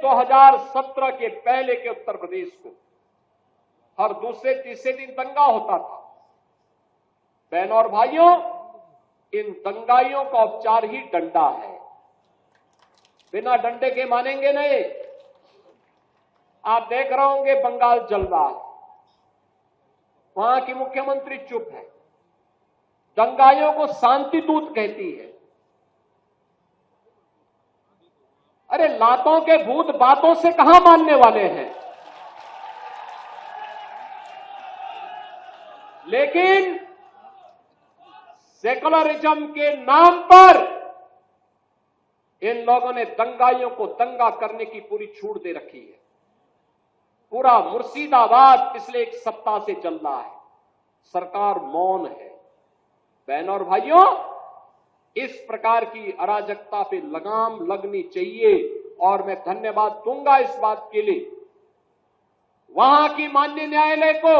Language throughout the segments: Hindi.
2017 के पहले के उत्तर प्रदेश को हर दूसरे तीसरे दिन दंगा होता था। बहनों और भाइयों, इन दंगाइयों का उपचार ही डंडा है। बिना डंडे के मानेंगे नहीं। आप देख रहे होंगे बंगाल जल रहा है, वहां की मुख्यमंत्री चुप है, दंगाइयों को शांति दूत कहती है। अरे लातों के भूत बातों से कहां मानने वाले हैं। लेकिन सेकुलरिज्म के नाम पर इन लोगों ने दंगाइयों को दंगा करने की पूरी छूट दे रखी है। पूरा मुर्शिदाबाद पिछले एक सप्ताह से चल रहा है, सरकार मौन है। बहनों और भाइयों, इस प्रकार की अराजकता पे लगाम लगनी चाहिए और मैं धन्यवाद दूंगा इस बात के लिए वहां की माननीय न्यायालय को,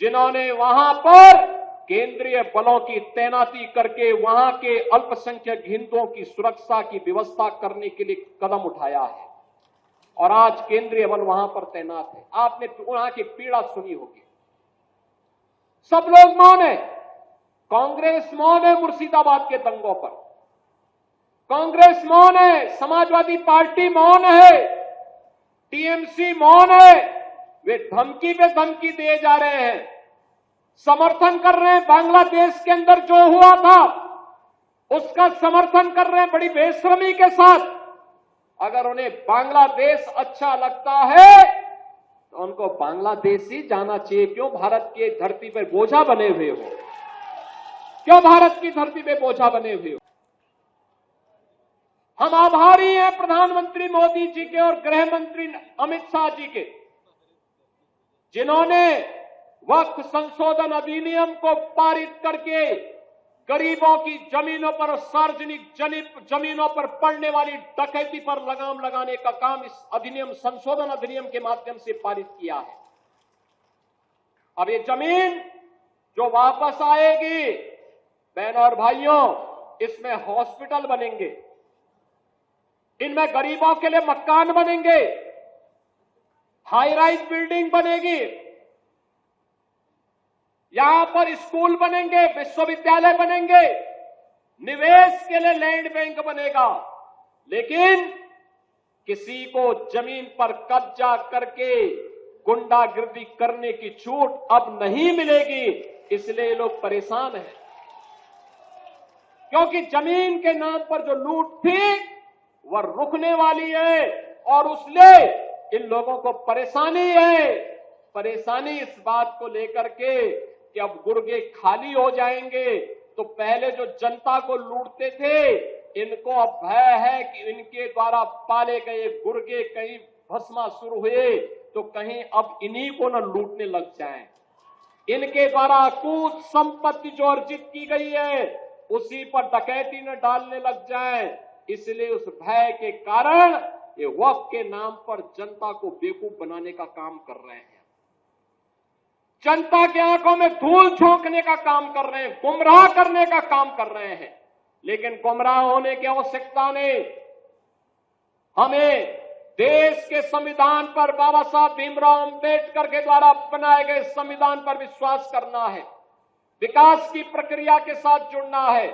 जिन्होंने वहां पर केंद्रीय बलों की तैनाती करके वहां के अल्पसंख्यक हिंदुओं की सुरक्षा की व्यवस्था करने के लिए कदम उठाया है और आज केंद्रीय बल वहां पर तैनात है। आपने वहां की पीड़ा सुनी होगी। सब लोग मौन है। कांग्रेस मौन है मुर्शिदाबाद के दंगों पर, कांग्रेस मौन है, समाजवादी पार्टी मौन है, टीएमसी मौन है। वे धमकी पे धमकी दिए जा रहे हैं, समर्थन कर रहे हैं। बांग्लादेश के अंदर जो हुआ था उसका समर्थन कर रहे हैं बड़ी बेशर्मी के साथ। अगर उन्हें बांग्लादेश अच्छा लगता है तो उनको बांग्लादेश ही जाना चाहिए। क्यों भारत की धरती पर बोझा बने हुए हो? क्यों भारत की धरती पे बोझा बने हुए हो? हम आभारी हैं प्रधानमंत्री मोदी जी के और गृह मंत्री अमित शाह जी के, जिन्होंने वक्फ संशोधन अधिनियम को पारित करके गरीबों की जमीनों पर, सार्वजनिक जमीनों पर पड़ने वाली डकैती पर लगाम लगाने का काम इस अधिनियम, संशोधन अधिनियम के माध्यम से पारित किया है। अब ये जमीन जो वापस आएगी, बहनों और भाइयों, इसमें हॉस्पिटल बनेंगे, इनमें गरीबों के लिए मकान बनेंगे, हाई राइज बिल्डिंग बनेगी, यहां पर स्कूल बनेंगे, विश्वविद्यालय बनेंगे, निवेश के लिए लैंड बैंक बनेगा। लेकिन किसी को जमीन पर कब्जा करके गुंडागिर्दी करने की छूट अब नहीं मिलेगी। इसलिए लोग परेशान हैं, क्योंकि जमीन के नाम पर जो लूट थी वह रुकने वाली है और उसलिए इन लोगों को परेशानी है। परेशानी इस बात को लेकर के कि अब गुर्गे खाली हो जाएंगे। तो पहले जो जनता को लूटते थे, इनको अब भय है कि इनके द्वारा पाले गए गुर्गे कहीं भस्मासुर हुए तो कहीं अब इन्हीं को न लूटने लग जाएं। इनके द्वारा अकूत संपत्ति जो अर्जित की गई है उसी पर डकैती न डालने लग जाएं। इसलिए उस भय के कारण ये वक्फ के नाम पर जनता को बेवकूफ बनाने का काम कर रहे हैं, जनता की आंखों में धूल झोंकने का काम कर रहे हैं, गुमराह करने का काम कर रहे हैं। लेकिन गुमराह होने की आवश्यकता नहीं। हमें देश के संविधान पर, बाबा साहब भीमराव अंबेडकर के द्वारा बनाए गए संविधान पर विश्वास करना है, विकास की प्रक्रिया के साथ जुड़ना है।